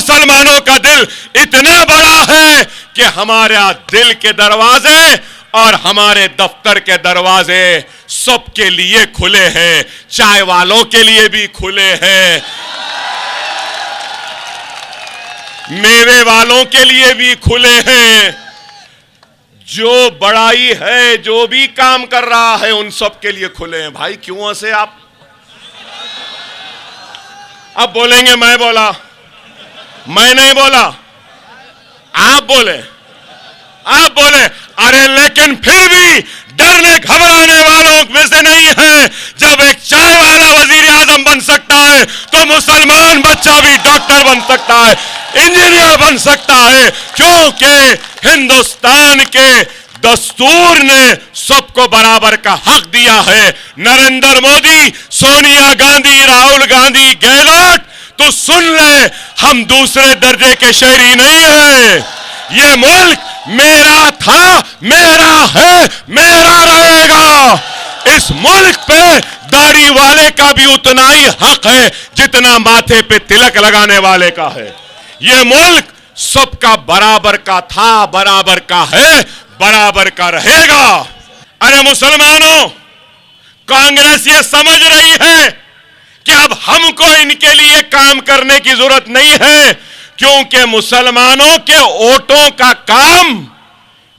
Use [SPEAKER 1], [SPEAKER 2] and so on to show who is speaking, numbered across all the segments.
[SPEAKER 1] मुसलमानों का दिल इतना बड़ा है कि हमारे दिल के दरवाजे और हमारे दफ्तर के दरवाजे सबके लिए खुले हैं, चाय वालों के लिए भी खुले हैं, मेवे वालों के लिए भी खुले हैं। जो बड़ाई है, जो भी काम कर रहा है, उन सब के लिए खुले हैं। भाई क्यों ऐसे आप अब बोलेंगे मैं बोला, मैं नहीं बोला, आप बोले, आप बोले। अरे लेकिन फिर भी डरने घबराने वालों में से नहीं है। जब एक चाय वाला वजीर आजम बन सकता है तो मुसलमान बच्चा भी डॉक्टर बन सकता है, इंजीनियर बन सकता है, क्योंकि हिंदुस्तान के दस्तूर ने सबको बराबर का हक दिया है। नरेंद्र मोदी, सोनिया गांधी, राहुल गांधी, गहलोत, तो सुन ले, हम दूसरे दर्जे के शहरी नहीं हैं। ये मुल्क मेरा था, मेरा है, मेरा रहेगा। इस मुल्क पे दाढ़ी वाले का भी उतना ही हक है जितना माथे पे तिलक लगाने वाले का है। ये मुल्क सबका बराबर का था, बराबर का है, बराबर का रहेगा। अरे मुसलमानों, कांग्रेस ये समझ रही है कि अब हमको इनके लिए काम करने की जरूरत नहीं है, क्योंकि मुसलमानों के वोटों का काम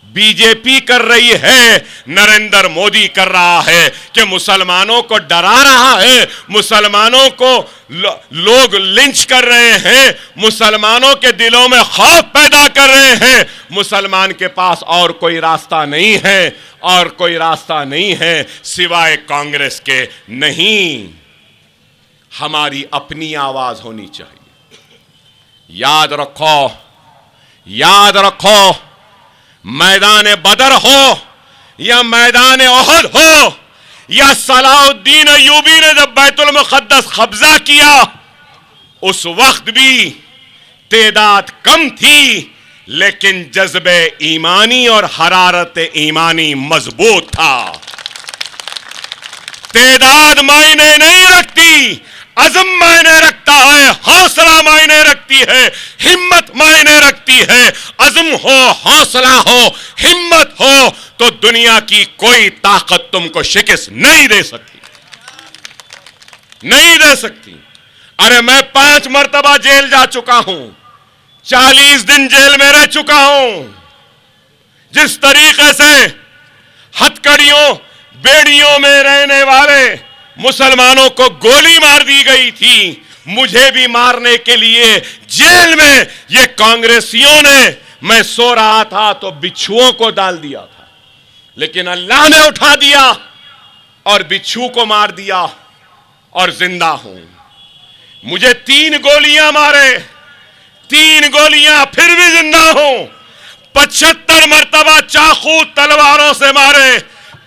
[SPEAKER 1] बीजेपी कर रही है, नरेंद्र मोदी कर रहा है कि मुसलमानों को डरा रहा है, मुसलमानों को लोग लिंच कर रहे हैं, मुसलमानों के दिलों में खौफ पैदा कर रहे हैं। मुसलमान के पास और कोई रास्ता नहीं है, और कोई रास्ता नहीं है सिवाय कांग्रेस के। नहीं, हमारी अपनी आवाज होनी चाहिए। याद रखो, याद रखो, मैदान बदर हो या मैदान ओहद हो या सलाउद्दीन अय्यूबी ने जब बैतुल मुक़द्दस कब्जा किया, उस वक्त भी तेदाद कम थी, लेकिन जज्बे ईमानी और हरारत ईमानी मजबूत था। तेदाद मायने नहीं रखती, अज़म मायने रखता है, हौसला मायने रखती है, हिम्मत मायने रखती है। अज़म हो, हौसला हो, हिम्मत हो तो दुनिया की कोई ताकत तुमको शिकस्त नहीं दे सकती, नहीं दे सकती। अरे मैं 5 मरतबा जेल जा चुका हूं, 40 दिन जेल में रह चुका हूं। जिस तरीके से हथकड़ियों, बेड़ियों में रहने वाले मुसलमानों को गोली मार दी गई थी, मुझे भी मारने के लिए जेल में ये कांग्रेसियों ने, मैं सो रहा था तो बिच्छुओं को डाल दिया था, लेकिन अल्लाह ने उठा दिया और बिच्छू को मार दिया और जिंदा हूं। मुझे 3 गोलियां मारे, 3 गोलियां, फिर भी जिंदा हूं। 75 मरतबा चाकू तलवारों से मारे,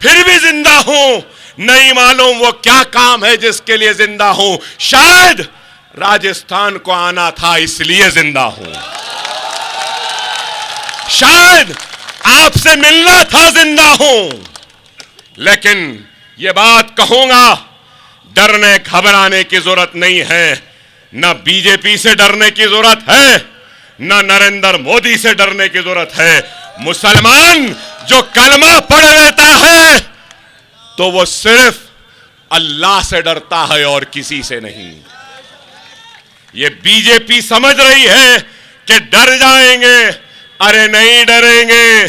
[SPEAKER 1] फिर भी जिंदा हूं। नहीं मालूम वो क्या काम है जिसके लिए जिंदा हूं। शायद राजस्थान को आना था इसलिए जिंदा हूं, शायद आपसे मिलना था जिंदा हूं। लेकिन ये बात कहूंगा, डरने घबराने की जरूरत नहीं है। न बीजेपी से डरने की जरूरत है, न नरेंद्र मोदी से डरने की जरूरत है। मुसलमान जो कलमा पढ़ लेता है तो वो सिर्फ अल्लाह से डरता है और किसी से नहीं। ये बीजेपी समझ रही है कि डर जाएंगे। अरे नहीं डरेंगे,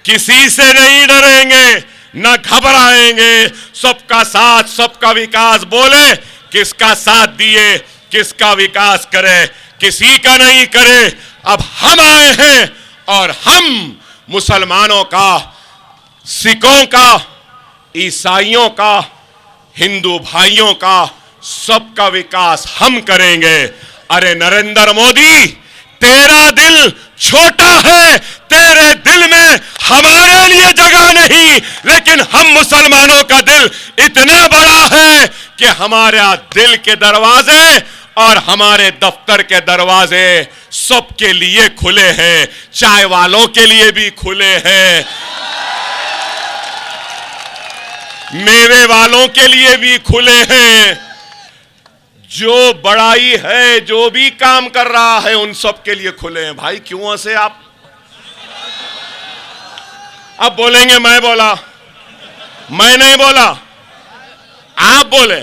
[SPEAKER 1] किसी से नहीं डरेंगे, न घबराएंगे। सबका साथ, सबका विकास बोले, किसका साथ दिए, किसका विकास करे, किसी का नहीं करे। अब हम आए हैं और हम मुसलमानों का, सिखों का, ईसाइयों का, हिंदू भाइयों का, सबका विकास हम करेंगे। अरे नरेंद्र मोदी, तेरा दिल छोटा है, तेरे दिल में हमारे लिए जगह नहीं, लेकिन हम मुसलमानों का दिल इतना बड़ा है कि हमारे दिल के दरवाजे और हमारे दफ्तर के दरवाजे सबके लिए खुले हैं, चाय वालों के लिए भी खुले हैं, मेवे वालों के लिए भी खुले हैं। जो बड़ाई है, जो भी काम कर रहा है, उन सब के लिए खुले हैं। भाई क्यों ऐसे आप अब बोलेंगे मैं बोला, मैं नहीं बोला, आप बोले,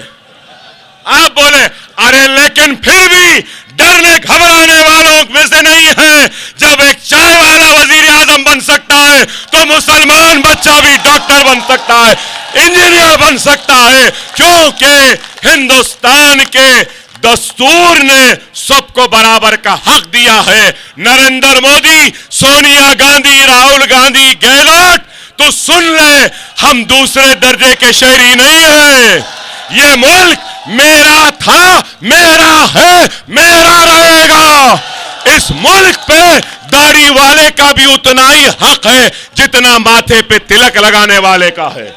[SPEAKER 1] आप बोले। अरे लेकिन फिर भी डरने घबराने वालों में से नहीं है। जब एक चाय वाला वजीर आजम बन सकता है तो मुसलमान बच्चा भी डॉक्टर बन सकता है, इंजीनियर बन सकता है, क्योंकि हिंदुस्तान के दस्तूर ने सबको बराबर का हक दिया है। नरेंद्र मोदी, सोनिया गांधी, राहुल गांधी, गहलोत, तो सुन ले, हम दूसरे दर्जे के शहरी नहीं हैं। ये मुल्क मेरा था, मेरा है, मेरा रहेगा। इस मुल्क पे दाढ़ी वाले का भी उतना ही हक है जितना माथे पे तिलक लगाने वाले का है।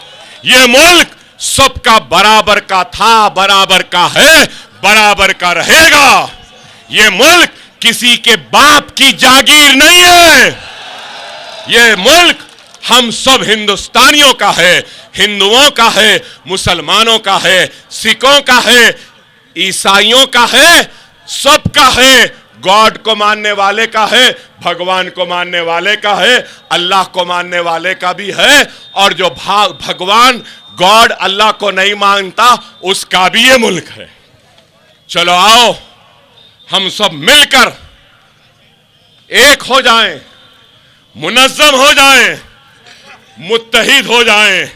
[SPEAKER 1] ये मुल्क सबका बराबर का था, बराबर का है, बराबर का रहेगा। ये मुल्क किसी के बाप की जागीर नहीं है। ये मुल्क हम सब हिंदुस्तानियों का है, हिंदुओं का है, मुसलमानों का है, सिखों का है, ईसाइयों का है, सबका है। गॉड को मानने वाले का है, भगवान को मानने वाले का है, अल्लाह को मानने वाले का भी है, और जो भगवान गॉड अल्लाह को नहीं मानता उसका भी ये मुल्क है। चलो आओ हम सब मिलकर एक हो जाएं, मुनज़्ज़म हो जाएं, मुत्तहिद हो जाएं।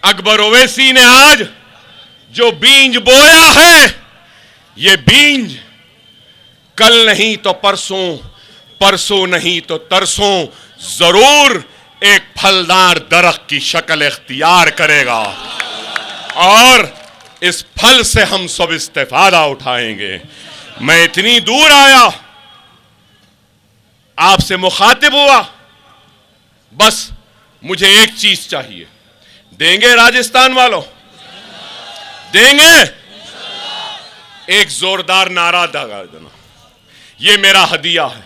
[SPEAKER 1] अकबर ओवैसी ने आज जो बीज बोया है, ये बीज कल नहीं तो परसों, परसों नहीं तो तरसों जरूर एक फलदार दरख्त की शक्ल इख्तियार करेगा, और इस फल से हम सब इस्तेफादा उठाएंगे। मैं इतनी दूर आया, आपसे मुखातिब हुआ, बस मुझे एक चीज चाहिए। देंगे राजस्थान वालों? देंगे? एक जोरदार नारा लगा देना, ये मेरा हदिया है।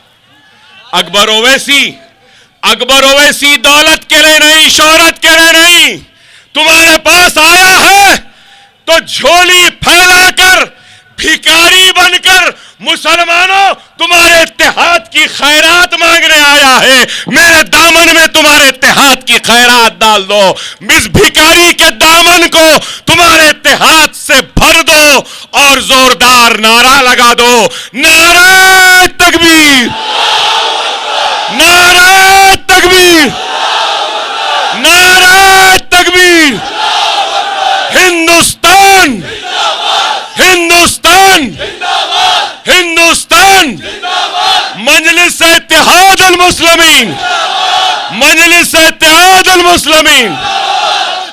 [SPEAKER 1] अकबर ओवैसी, अकबर ओवैसी दौलत के लिए नहीं, शोहरत के लिए नहीं, तुम्हारे पास आया है तो झोली फैलाकर, भिखारी बनकर, मुसलमानों तुम्हारे इत्तेहाद की खैरात मांगने आया है। मेरे दामन में तुम्हारे इत्तेहाद की खैरात डाल दो, इस भिखारी के दामन को तुम्हारे इत्तेहाद से भर दो, और जोरदार नारा लगा दो, नारे तकबीर, नारे तकबीर, नारे तकबीर। हिंदुस्तान, हिंदुस्तान, हिंदुस्तान, मजलिस इत्तेहाद अल मुस्लिमीन, मजलिस इत्तेहाद अल मुस्लिमीन।